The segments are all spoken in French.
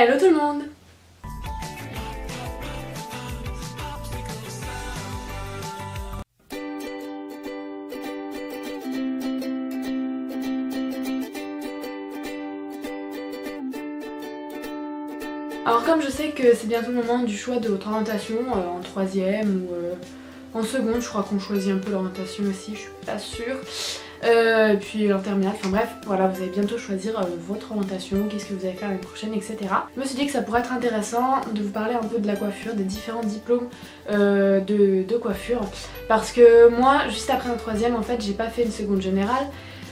Hello tout le monde! Alors comme je sais que c'est bientôt le moment du choix de votre orientation en troisième ou en seconde, je crois qu'on choisit un peu l'orientation aussi, je suis pas sûre. Et puis en terminale, enfin bref, voilà, vous allez bientôt choisir votre orientation, qu'est-ce que vous allez faire l'année prochaine, etc. Je me suis dit que ça pourrait être intéressant de vous parler un peu de la coiffure, des différents diplômes de coiffure. Parce que moi, juste après un troisième, en fait, j'ai pas fait une seconde générale,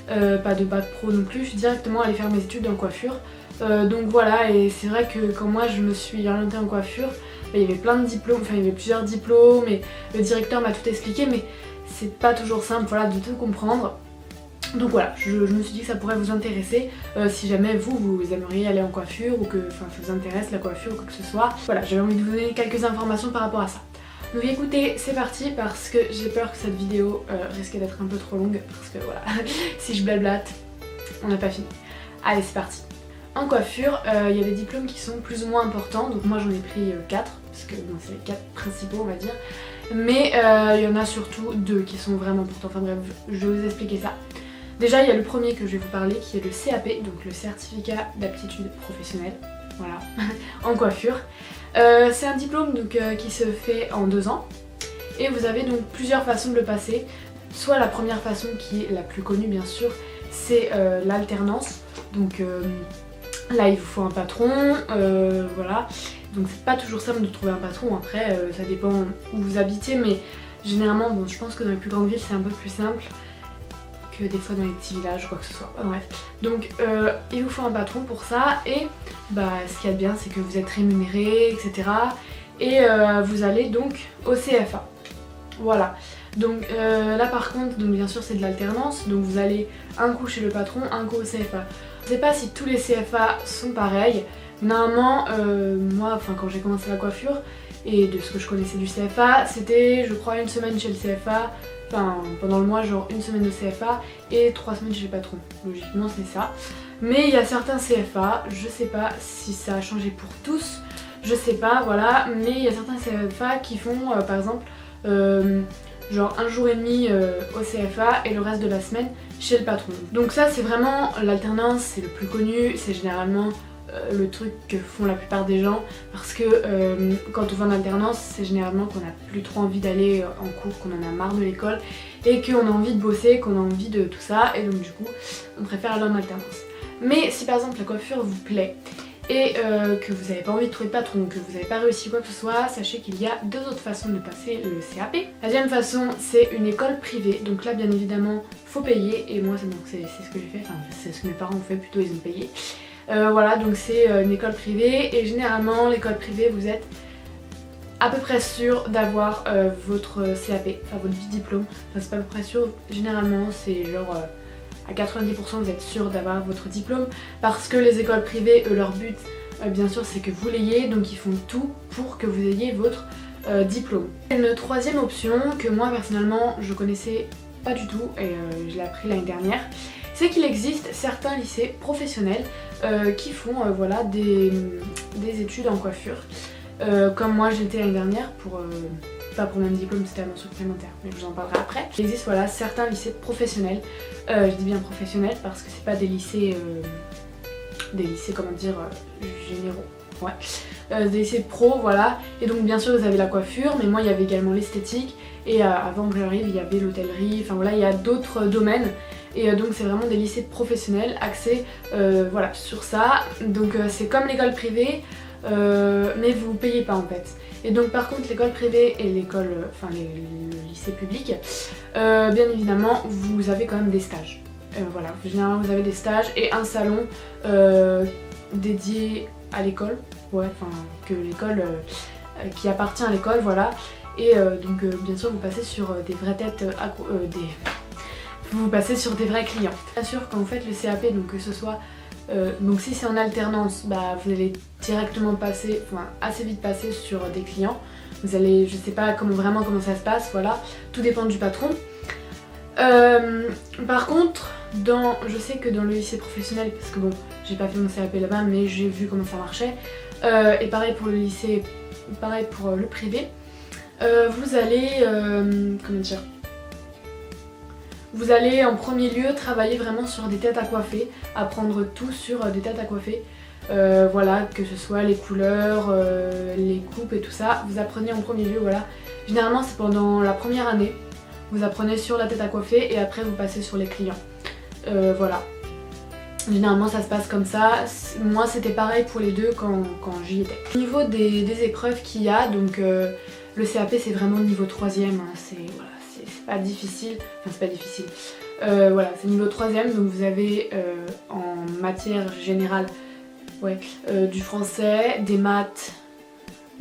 pas de bac pro non plus, je suis directement allée faire mes études en coiffure. Donc voilà, et c'est vrai que quand moi je me suis orientée en coiffure, il y avait plein de diplômes, enfin il y avait plusieurs diplômes et le directeur m'a tout expliqué, mais c'est pas toujours simple, voilà, de tout comprendre. Donc voilà, je me suis dit que ça pourrait vous intéresser si jamais vous aimeriez aller en coiffure ou que ça vous intéresse la coiffure ou quoi que ce soit. Voilà, j'avais envie de vous donner quelques informations par rapport à ça. Donc écoutez, c'est parti parce que j'ai peur que cette vidéo risque d'être un peu trop longue parce que voilà, si je blablate, on n'a pas fini. Allez, c'est parti. En coiffure, il y a des diplômes qui sont plus ou moins importants, donc moi j'en ai pris 4, parce que bon, c'est les 4 principaux on va dire. Mais il y en a surtout 2 qui sont vraiment importants, enfin bref, je vais vous expliquer ça. Déjà il y a le premier que je vais vous parler qui est le CAP, donc le certificat d'aptitude professionnelle, voilà, en coiffure. C'est un diplôme donc, qui se fait en 2 ans, et vous avez donc plusieurs façons de le passer. Soit la première façon qui est la plus connue bien sûr, c'est l'alternance, donc là il vous faut un patron, voilà, donc c'est pas toujours simple de trouver un patron, après ça dépend où vous habitez, mais généralement bon, je pense que dans les plus grandes villes c'est un peu plus simple que des fois dans les petits villages ou quoi que ce soit, bref. Donc il vous faut un patron pour ça, et bah ce qu'il y a de bien c'est que vous êtes rémunéré, etc. Et vous allez donc au CFA, voilà. Donc là par contre, donc bien sûr c'est de l'alternance, donc vous allez un coup chez le patron, un coup au CFA. Je sais pas si tous les CFA sont pareils. Normalement, moi, quand j'ai commencé la coiffure, et de ce que je connaissais du CFA, c'était je crois une semaine chez le CFA, enfin pendant le mois genre une semaine de CFA et 3 semaines chez le patron. Logiquement c'est ça. Mais il y a certains CFA, je sais pas si ça a changé pour tous, je sais pas, voilà, mais il y a certains CFA qui font par exemple genre un jour et demi au CFA et le reste de la semaine chez le patron. Donc ça c'est vraiment l'alternance, c'est le plus connu, c'est généralement le truc que font la plupart des gens, parce que quand on va en alternance, c'est généralement qu'on n'a plus trop envie d'aller en cours, qu'on en a marre de l'école et qu'on a envie de bosser, qu'on a envie de tout ça, et donc du coup on préfère aller en alternance. Mais si par exemple la coiffure vous plaît et que vous n'avez pas envie de trouver de patron, que vous n'avez pas réussi quoi que ce soit, sachez qu'il y a 2 autres façons de passer le CAP. La deuxième façon, c'est une école privée, donc là bien évidemment faut payer, et moi c'est ce que j'ai fait, enfin c'est ce que mes parents ont fait, plutôt ils ont payé. Voilà, donc c'est une école privée, et généralement l'école privée vous êtes à peu près sûr d'avoir votre CAP, enfin votre diplôme, enfin c'est pas à peu près sûr, généralement c'est genre à 90% vous êtes sûr d'avoir votre diplôme, parce que les écoles privées, leur but bien sûr c'est que vous l'ayez, donc ils font tout pour que vous ayez votre diplôme. Une troisième option que moi personnellement je connaissais pas du tout, et je l'ai appris l'année dernière, c'est qu'il existe certains lycées professionnels qui font voilà, des études en coiffure. Comme moi j'étais l'année dernière, pas pour le même diplôme, c'était un mention supplémentaire, mais je vous en parlerai après. Il existe voilà, certains lycées professionnels, je dis bien professionnels parce que c'est pas des lycées comment dire, généraux, ouais. Des lycées pro, voilà, et donc bien sûr vous avez la coiffure, mais moi il y avait également l'esthétique, et avant que j'arrive il y avait l'hôtellerie, enfin voilà, il y a d'autres domaines. Et donc c'est vraiment des lycées professionnels axés voilà, sur ça. Donc c'est comme l'école privée, mais vous ne payez pas en fait. Et donc par contre l'école privée et l'école, enfin le lycée public, bien évidemment vous avez quand même des stages. Voilà, généralement vous avez des stages et un salon dédié à l'école, ouais, enfin que l'école qui appartient à l'école, voilà. Et donc bien sûr vous passez sur des vraies têtes, vous passez sur des vrais clients. Bien sûr quand vous faites le CAP, donc que ce soit donc si c'est en alternance, bah, vous allez directement passer, enfin assez vite passer sur des clients. Vous allez, je sais pas comment ça se passe, voilà, tout dépend du patron. Par contre, je sais que dans le lycée professionnel, parce que bon, j'ai pas fait mon CAP là-bas, mais j'ai vu comment ça marchait, et pareil pour le lycée, pareil pour le privé, vous allez, comment dire, vous allez en premier lieu travailler vraiment sur des têtes à coiffer, apprendre tout sur des têtes à coiffer. Voilà, que ce soit les couleurs, les coupes et tout ça, vous apprenez en premier lieu, voilà. Généralement c'est pendant la première année, vous apprenez sur la tête à coiffer et après vous passez sur les clients. Voilà. Généralement ça se passe comme ça, moi c'était pareil pour les deux quand j'y étais. Au niveau des épreuves qu'il y a, donc le CAP c'est vraiment niveau 3ème, hein, c'est voilà, pas difficile, enfin c'est pas difficile. Voilà, c'est niveau 3ème, donc vous avez en matière générale du français, des maths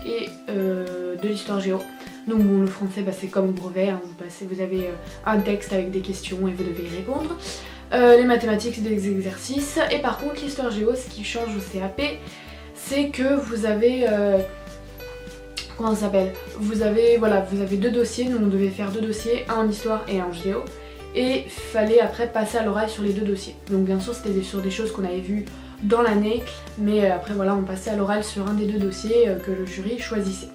et de l'histoire géo. Donc bon, le français c'est comme au brevet, hein, vous avez un texte avec des questions et vous devez y répondre. Les mathématiques c'est des exercices, et par contre l'histoire géo, ce qui change au CAP, c'est que vous avez comment ça s'appelle, vous avez deux dossiers, nous on devait faire deux dossiers, un en histoire et un en géo, et il fallait après passer à l'oral sur les deux dossiers. Donc bien sûr c'était sur des choses qu'on avait vues dans l'année, mais après voilà, on passait à l'oral sur un des deux dossiers que le jury choisissait.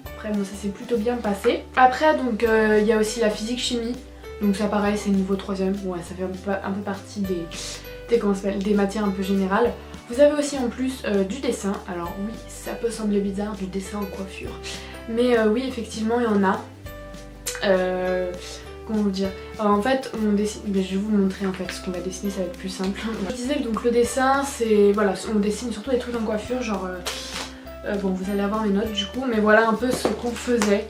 Après bon, ça s'est plutôt bien passé. Après donc il y a aussi la physique chimie, donc ça pareil c'est niveau 3ème, ouais, ça fait un peu partie des matières un peu générales. Vous avez aussi en plus du dessin, alors oui ça peut sembler bizarre, du dessin en coiffure, mais oui effectivement il y en a. Comment vous dire, alors, en fait on dessine, mais je vais vous montrer en fait ce qu'on va dessiner, ça va être plus simple. Je disais que donc le dessin c'est, voilà, on dessine surtout des trucs en coiffure, genre bon vous allez avoir mes notes du coup, mais voilà un peu ce qu'on faisait.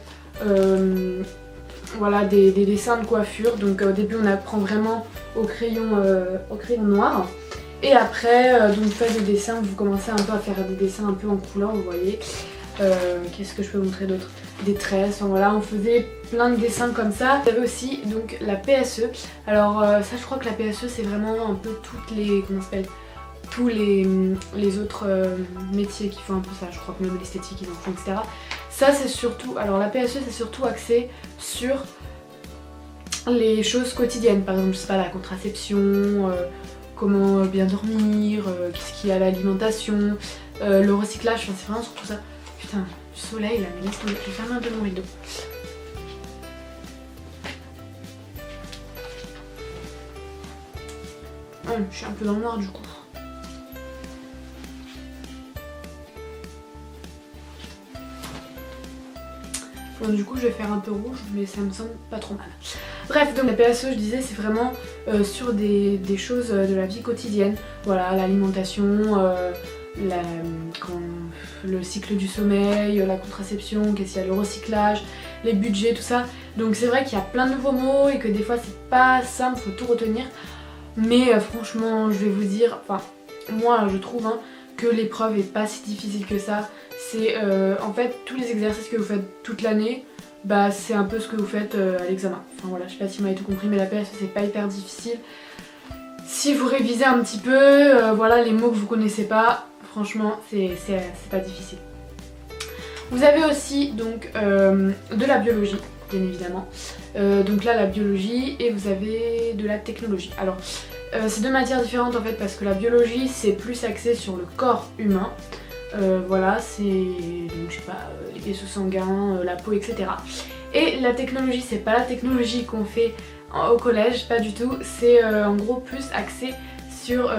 Voilà des dessins de coiffure, donc au début on apprend vraiment au crayon noir. Et après, donc vous faites des dessins, vous commencez un peu à faire des dessins un peu en couleur, vous voyez. Qu'est-ce que je peux vous montrer d'autre? Des tresses, enfin, voilà, on faisait plein de dessins comme ça. Vous avez aussi donc la PSE. Alors ça je crois que la PSE c'est vraiment un peu toutes les, comment ça s'appelle, tous les autres métiers qui font un peu ça, je crois que même l'esthétique ils en font, etc. Ça c'est surtout, alors la PSE c'est surtout axé sur les choses quotidiennes, par exemple je sais pas, la contraception, comment bien dormir, qu'est-ce qu'il y a à l'alimentation, le recyclage, enfin, c'est vraiment surtout ça. Putain, du soleil là, mais laisse tomber, je vais fermer un peu mon rideau. Oh, je suis un peu dans le noir du coup. Bon, du coup je vais faire un peu rouge, mais ça me semble pas trop mal. Bref, donc la PSE je disais c'est vraiment sur des choses de la vie quotidienne. Voilà, l'alimentation, le cycle du sommeil, la contraception, qu'est-ce qu'il y a, le recyclage, les budgets, tout ça. Donc c'est vrai qu'il y a plein de nouveaux mots et que des fois c'est pas simple, faut tout retenir. Mais franchement je vais vous dire, enfin moi je trouve que l'épreuve est pas si difficile que ça. C'est en fait tous les exercices que vous faites toute l'année, bah c'est un peu ce que vous faites à l'examen. Enfin voilà, je sais pas si vous m'avez tout compris, mais la PSE c'est pas hyper difficile. Si vous révisez un petit peu, voilà les mots que vous connaissez pas, franchement c'est pas difficile. Vous avez aussi donc de la biologie, bien évidemment. Donc là la biologie, et vous avez de la technologie. Alors c'est deux matières différentes en fait, parce que la biologie c'est plus axé sur le corps humain. Voilà, c'est donc je sais pas, les vaisseaux sanguins, la peau, etc. Et la technologie, c'est pas la technologie qu'on fait au collège, pas du tout. C'est en gros plus axé sur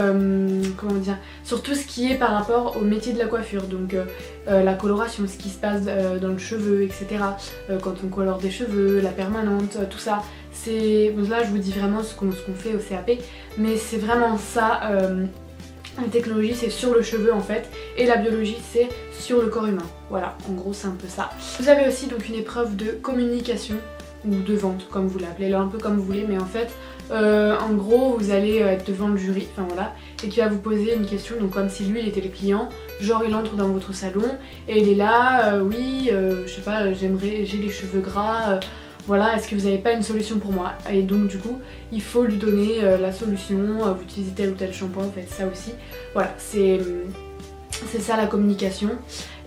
comment dire, sur tout ce qui est par rapport au métier de la coiffure. Donc la coloration, ce qui se passe dans le cheveu, etc. Quand on colore des cheveux, la permanente, tout ça. C'est bon, là je vous dis vraiment ce qu'on fait au CAP, mais c'est vraiment ça. La technologie c'est sur le cheveu en fait, et la biologie c'est sur le corps humain. Voilà, en gros c'est un peu ça. Vous avez aussi donc une épreuve de communication ou de vente, comme vous l'appelez, là un peu comme vous voulez, mais en fait en gros vous allez être devant le jury, enfin voilà, et qui va vous poser une question, donc comme si lui il était le client, genre il entre dans votre salon et il est là, oui je sais pas, j'ai les cheveux gras, voilà, est-ce que vous n'avez pas une solution pour moi? Et donc du coup, il faut lui donner la solution, vous utilisez tel ou tel shampoing, vous faites ça aussi. Voilà, c'est ça la communication.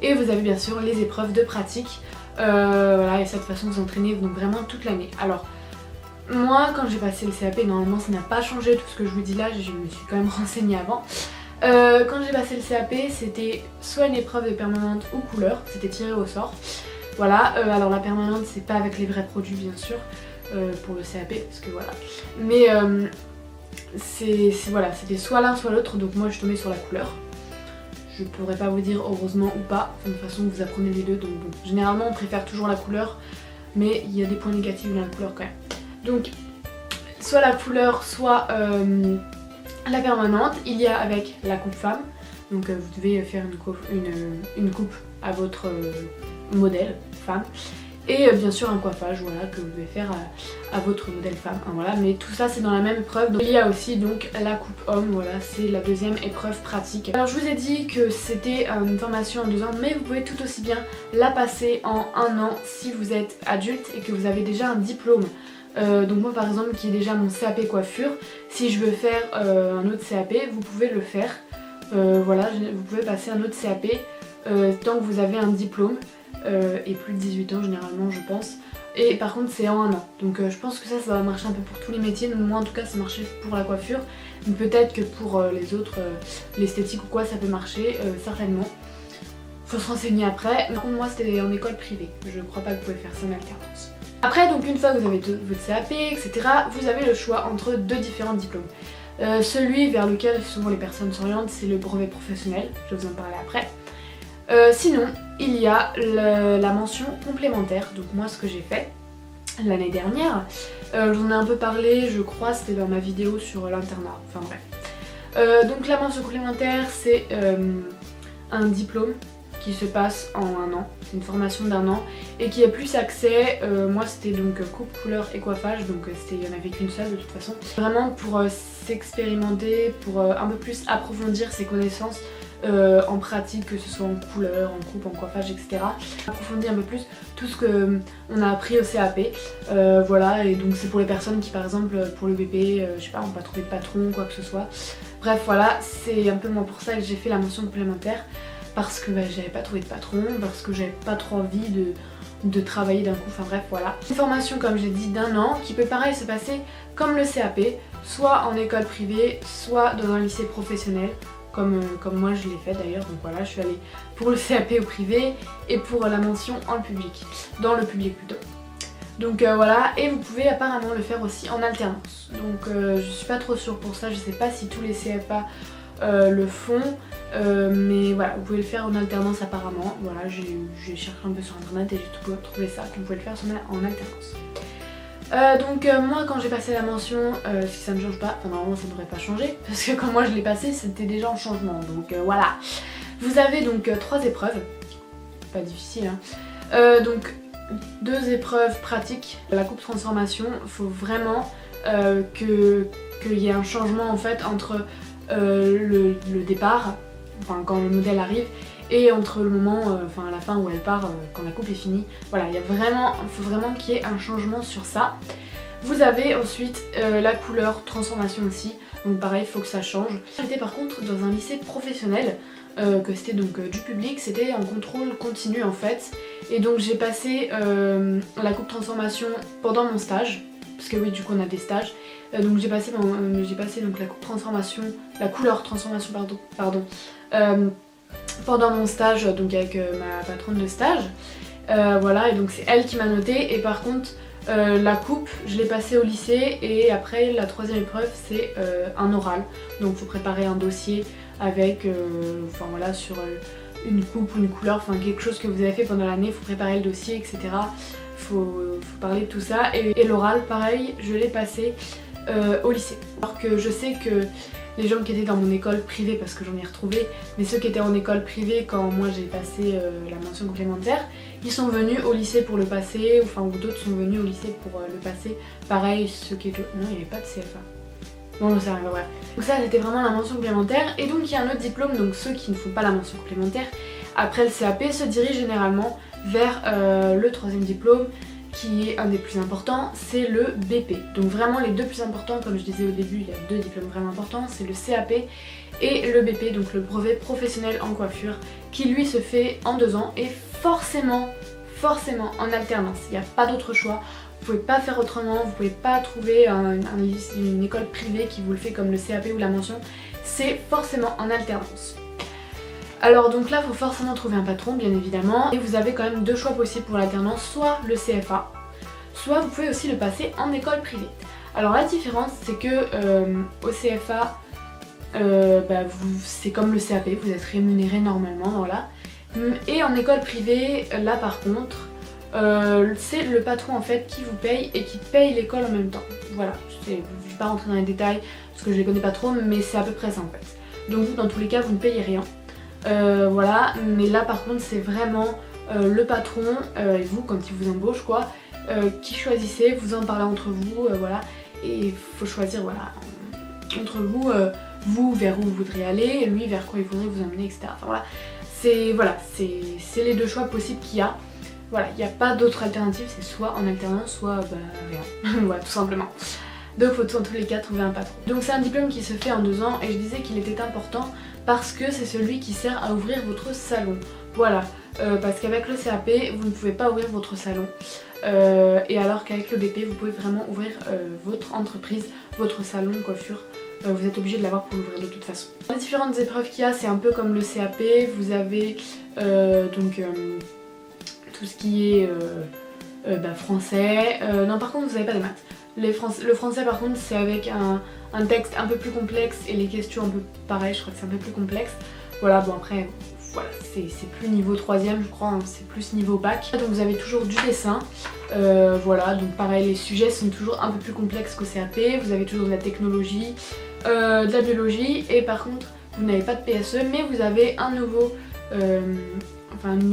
Et vous avez bien sûr les épreuves de pratique. Voilà, et cette façon de vous entraîner donc vraiment toute l'année. Alors, moi quand j'ai passé le CAP, normalement ça n'a pas changé tout ce que je vous dis là, je me suis quand même renseignée avant. Quand j'ai passé le CAP, c'était soit une épreuve de permanente ou couleur, c'était tiré au sort. Voilà, alors la permanente c'est pas avec les vrais produits bien sûr, pour le CAP, parce que voilà. Mais voilà, c'était soit l'un soit l'autre, donc moi je suis tombée sur la couleur. Je pourrais pas vous dire heureusement ou pas, de toute façon vous apprenez les deux, donc bon. Généralement on préfère toujours la couleur, mais il y a des points négatifs dans la couleur quand même. Donc soit la couleur, soit la permanente. Il y a avec la coupe femme, donc vous devez faire une coupe à votre modèle femme. Et bien sûr un coiffage, voilà, que vous devez faire à votre modèle femme. Hein, voilà, mais tout ça c'est dans la même épreuve. Donc, il y a aussi donc la coupe homme, voilà, c'est la deuxième épreuve pratique. Alors je vous ai dit que c'était une formation en 2 ans, mais vous pouvez tout aussi bien la passer en 1 an si vous êtes adulte et que vous avez déjà un diplôme. Donc moi par exemple qui ai déjà mon CAP coiffure, si je veux faire un autre CAP, vous pouvez le faire. Voilà, vous pouvez passer un autre CAP tant que vous avez un diplôme. Et plus de 18 ans généralement je pense, et par contre c'est en 1 an, donc je pense que ça va marcher un peu pour tous les métiers. Donc, moi en tout cas ça marchait pour la coiffure, mais peut-être que pour les autres, l'esthétique ou quoi, ça peut marcher, certainement. Faut se renseigner après. Par contre moi c'était en école privée, je crois pas que vous pouvez faire ça en alternance. Après donc une fois que vous avez votre CAP etc, vous avez le choix entre 2 différents diplômes. Celui vers lequel souvent les personnes s'orientent, c'est le brevet professionnel, je vais vous en parler après. Sinon, il y a la mention complémentaire, donc moi ce que j'ai fait l'année dernière, j'en ai un peu parlé, je crois, c'était dans ma vidéo sur l'internat, enfin bref. Donc la mention complémentaire, c'est un diplôme qui se passe en 1 an, c'est une formation d'1 an, et qui a plus accès, moi c'était donc coupe, couleur et coiffage, donc il n'y en avait qu'une seule de toute façon. Vraiment pour s'expérimenter, pour un peu plus approfondir ses connaissances, en pratique, que ce soit en couleur, en coupe, en coiffage, etc. Approfondir un peu plus tout ce qu'on a appris au CAP. Voilà, et donc c'est pour les personnes qui par exemple pour le BP, je sais pas, n'ont pas trouvé de patron, quoi que ce soit. Bref voilà, c'est un peu moi pour ça que j'ai fait la mention complémentaire, parce que j'avais pas trouvé de patron, parce que j'avais pas trop envie de travailler d'un coup, enfin bref voilà. Une formation comme j'ai dit d'1 an qui peut pareil se passer comme le CAP, soit en école privée, soit dans un lycée professionnel. Comme moi je l'ai fait d'ailleurs, donc voilà, je suis allée pour le CAP au privé et pour la mention en public, dans le public plutôt. Donc voilà, et vous pouvez apparemment le faire aussi en alternance. Donc je suis pas trop sûre pour ça, je sais pas si tous les CFA le font, mais voilà, vous pouvez le faire en alternance apparemment. Voilà, j'ai cherché un peu sur internet et j'ai trouvé ça, que vous pouvez le faire en alternance. Donc moi quand j'ai passé la mention, si ça ne change pas, enfin normalement ça ne devrait pas changer, parce que quand moi je l'ai passé c'était déjà en changement, donc voilà. Vous avez donc 3 épreuves, pas difficile hein. Donc 2 épreuves pratiques. La coupe transformation, il faut vraiment qu'il y ait un changement en fait entre le départ, enfin quand le modèle arrive, et entre le moment, enfin à la fin où elle part, quand la coupe est finie. Voilà, il faut vraiment qu'il y ait un changement sur ça. Vous avez ensuite la couleur transformation aussi, donc pareil, il faut que ça change. J'étais par contre dans un lycée professionnel, que c'était donc du public, c'était en contrôle continu en fait. Et donc j'ai passé la coupe transformation pendant mon stage, parce que oui du coup on a des stages. Donc j'ai passé donc la coupe transformation, la couleur transformation pardon, pendant mon stage, donc avec ma patronne de stage. Voilà, et donc c'est elle qui m'a noté. Et par contre la coupe je l'ai passée au lycée, et après la 3e épreuve c'est un oral. Donc il faut préparer un dossier avec enfin voilà, sur une coupe ou une couleur, enfin quelque chose que vous avez fait pendant l'année, il faut préparer le dossier, etc. Faut parler de tout ça. Et l'oral pareil, je l'ai passé au lycée. Alors que je sais que les gens qui étaient dans mon école privée, parce que j'en ai retrouvé, mais ceux qui étaient en école privée quand moi j'ai passé la mention complémentaire, ils sont venus au lycée pour le passer, enfin ou d'autres sont venus au lycée pour le passer. Pareil, ceux qui étaient... Non, il n'y avait pas de CFA. Bon, non, c'est rien, bref. Donc ça c'était vraiment la mention complémentaire. Et donc il y a un autre diplôme, donc ceux qui ne font pas la mention complémentaire, après le CAP, se dirigent généralement vers le 3e diplôme, qui est un des plus importants, c'est le BP. Donc vraiment les 2 plus importants, comme je disais au début, il y a 2 diplômes vraiment importants, c'est le CAP et le BP, donc le brevet professionnel en coiffure, qui lui se fait en 2 ans, et forcément forcément en alternance, il n'y a pas d'autre choix. Vous pouvez pas faire autrement, vous pouvez pas trouver une école privée qui vous le fait comme le CAP ou la mention, c'est forcément en alternance. Alors donc là, il faut forcément trouver un patron, bien évidemment, et vous avez quand même deux choix possibles pour l'alternance, soit le CFA, soit vous pouvez aussi le passer en école privée. Alors la différence, c'est que au CFA, c'est comme le CAP, vous êtes rémunéré normalement, voilà. Et en école privée, là par contre, c'est le patron en fait qui vous paye et qui paye l'école en même temps. Voilà, je ne vais pas rentrer dans les détails parce que je les connais pas trop, mais c'est à peu près ça en fait. Donc vous, dans tous les cas, vous ne payez rien. Voilà, mais là par contre, c'est vraiment le patron et vous, quand il vous embauche quoi, qui choisissez, vous en parlez entre vous, voilà. Et il faut choisir, voilà, entre vous, vous vers où vous voudrez aller, et lui vers quoi il faudrait vous emmener, etc. Enfin, voilà, c'est les deux choix possibles qu'il y a. Voilà, il n'y a pas d'autre alternative, c'est soit en alternance, soit rien. Voilà, tout simplement. Donc il faut dans tous les cas trouver un patron. Donc c'est un diplôme qui se fait en 2 ans et je disais qu'il était important parce que c'est celui qui sert à ouvrir votre salon. Voilà, parce qu'avec le CAP, vous ne pouvez pas ouvrir votre salon. Et alors qu'avec le BP, vous pouvez vraiment ouvrir votre entreprise, votre salon de coiffure. Vous êtes obligé de l'avoir pour l'ouvrir de toute façon. Les différentes épreuves qu'il y a, c'est un peu comme le CAP. Vous avez tout ce qui est français. Non, par contre, vous n'avez pas de maths. Le français, par contre, c'est avec un texte un peu plus complexe et les questions un peu pareil, je crois que c'est un peu plus complexe. Voilà, bon après, voilà, c'est plus niveau 3ème, je crois, hein, c'est plus niveau bac. Donc vous avez toujours du dessin. Voilà, donc pareil, les sujets sont toujours un peu plus complexes qu'au CAP. Vous avez toujours de la technologie, de la biologie, et par contre, vous n'avez pas de PSE, mais vous avez un nouveau... une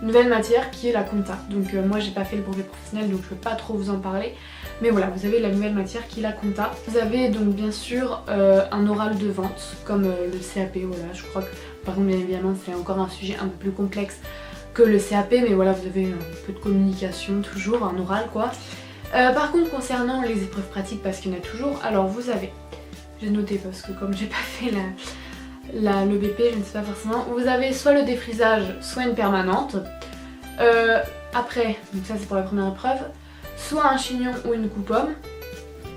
nouvelle matière qui est la compta. Donc moi j'ai pas fait le brevet professionnel donc je peux pas trop vous en parler, mais voilà, vous avez la nouvelle matière qui est la compta. Vous avez donc bien sûr un oral de vente comme le CAP, voilà, je crois que par contre bien évidemment c'est encore un sujet un peu plus complexe que le CAP, mais voilà, vous avez un peu de communication toujours, un oral quoi. Par contre concernant les épreuves pratiques, parce qu'il y en a toujours, alors vous avez, j'ai noté parce que comme j'ai pas fait le BP, je ne sais pas forcément. Vous avez soit le défrisage, soit une permanente. Après, donc ça c'est pour la première épreuve, soit un chignon ou une coupe homme,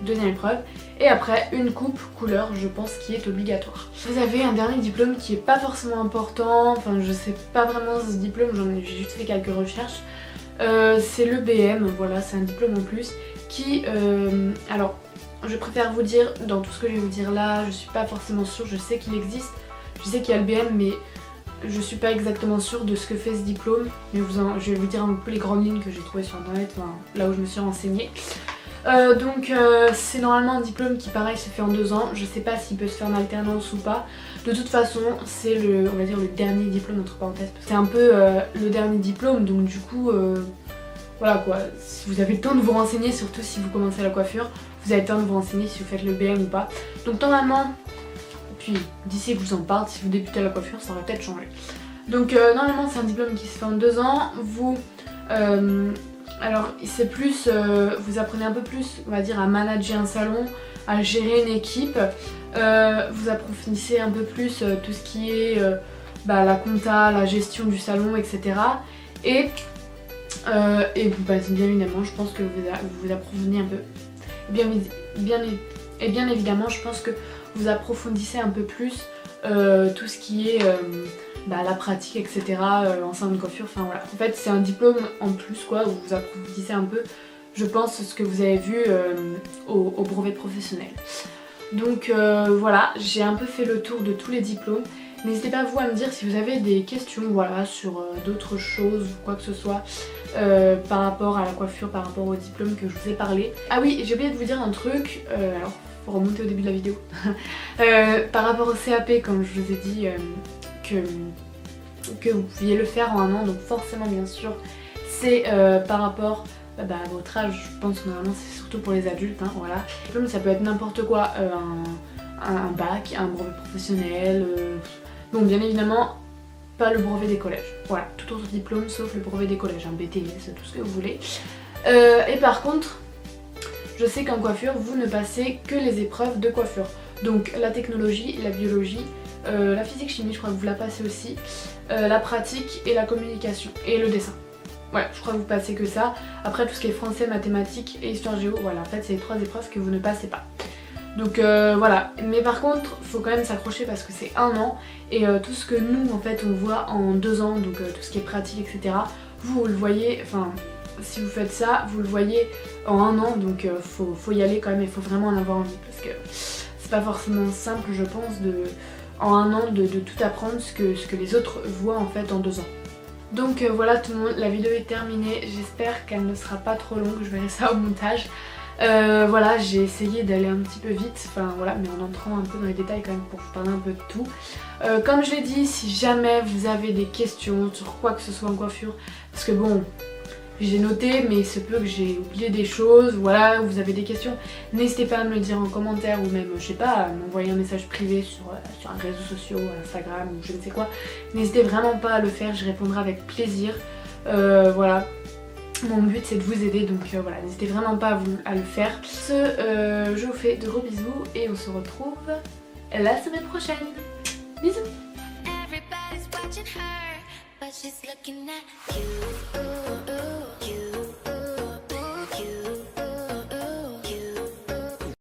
deuxième épreuve. Et après, une coupe couleur, je pense, qui est obligatoire. Vous avez un dernier diplôme qui est pas forcément important, enfin je sais pas vraiment ce diplôme, j'ai juste fait quelques recherches. C'est le BM, voilà, c'est un diplôme en plus qui, alors je préfère vous dire, dans tout ce que je vais vous dire là, je suis pas forcément sûre, je sais qu'il existe, je sais qu'il y a le BM, mais je suis pas exactement sûre de ce que fait ce diplôme, mais je vais vous dire un peu les grandes lignes que j'ai trouvées sur internet, enfin, là où je me suis renseignée. C'est normalement un diplôme qui pareil se fait en 2 ans, je sais pas s'il peut se faire en alternance ou pas. De toute façon c'est on va dire le dernier diplôme entre parenthèses, c'est un peu le dernier diplôme, donc du coup voilà quoi, si vous avez le temps de vous renseigner, surtout si vous commencez la coiffure, vous avez le temps de vous renseigner si vous faites le BM ou pas. Donc normalement, puis d'ici que je vous en parle, si vous débutez la coiffure ça aurait peut-être changé. Donc normalement c'est un diplôme qui se fait en 2 ans, vous... alors c'est plus, vous apprenez un peu plus, on va dire, à manager un salon, à gérer une équipe, vous approfondissez un peu plus tout ce qui est la compta, la gestion du salon, etc. Et bien évidemment, je pense que vous approfondissez un peu. Bien évidemment, je pense que vous approfondissez un peu plus tout ce qui est la pratique, etc. En salon de coiffure, enfin voilà. En fait c'est un diplôme en plus quoi, où vous approfondissez un peu, je pense, ce que vous avez vu au brevet professionnel. Donc voilà, j'ai un peu fait le tour de tous les diplômes. N'hésitez pas vous à me dire si vous avez des questions, voilà, sur d'autres choses ou quoi que ce soit par rapport à la coiffure, par rapport au diplôme que je vous ai parlé. Ah oui, j'ai oublié de vous dire un truc, alors faut remonter au début de la vidéo. Par rapport au CAP, comme je vous ai dit que vous pouviez le faire en 1 an, donc forcément bien sûr c'est par rapport à votre âge, je pense que normalement c'est surtout pour les adultes, hein, voilà. Diplôme ça peut être n'importe quoi, un bac, un brevet professionnel, donc bien évidemment pas le brevet des collèges, voilà, tout autre diplôme sauf le brevet des collèges, un BTS, tout ce que vous voulez. Et par contre, je sais qu'en coiffure vous ne passez que les épreuves de coiffure, donc la technologie, la biologie, la physique chimie je crois que vous la passez aussi, la pratique et la communication et le dessin. Ouais, je crois que vous passez que ça. Après tout ce qui est français, mathématiques et histoire géo, voilà, en fait c'est les 3 épreuves que vous ne passez pas. Donc voilà, mais par contre faut quand même s'accrocher parce que c'est 1 an et tout ce que nous en fait on voit en 2 ans, donc tout ce qui est pratique etc, vous le voyez, enfin si vous faites ça, vous le voyez en 1 an, donc faut y aller quand même, il faut vraiment en avoir envie parce que c'est pas forcément simple je pense en 1 an de tout apprendre ce que les autres voient en fait en 2 ans. Donc voilà tout le monde, la vidéo est terminée, j'espère qu'elle ne sera pas trop longue, je verrai ça au montage. Voilà, j'ai essayé d'aller un petit peu vite, enfin voilà, mais en entrant un peu dans les détails quand même pour vous parler un peu de tout. Comme je l'ai dit, si jamais vous avez des questions sur quoi que ce soit en coiffure, parce que bon, j'ai noté mais il se peut que j'ai oublié des choses, voilà, vous avez des questions, n'hésitez pas à me le dire en commentaire ou même, je sais pas, à m'envoyer un message privé sur un réseau social, Instagram ou je ne sais quoi. N'hésitez vraiment pas à le faire, je répondrai avec plaisir, voilà. Mon but c'est de vous aider donc voilà, n'hésitez vraiment pas à le faire. Je vous fais de gros bisous et on se retrouve la semaine prochaine. Bisous.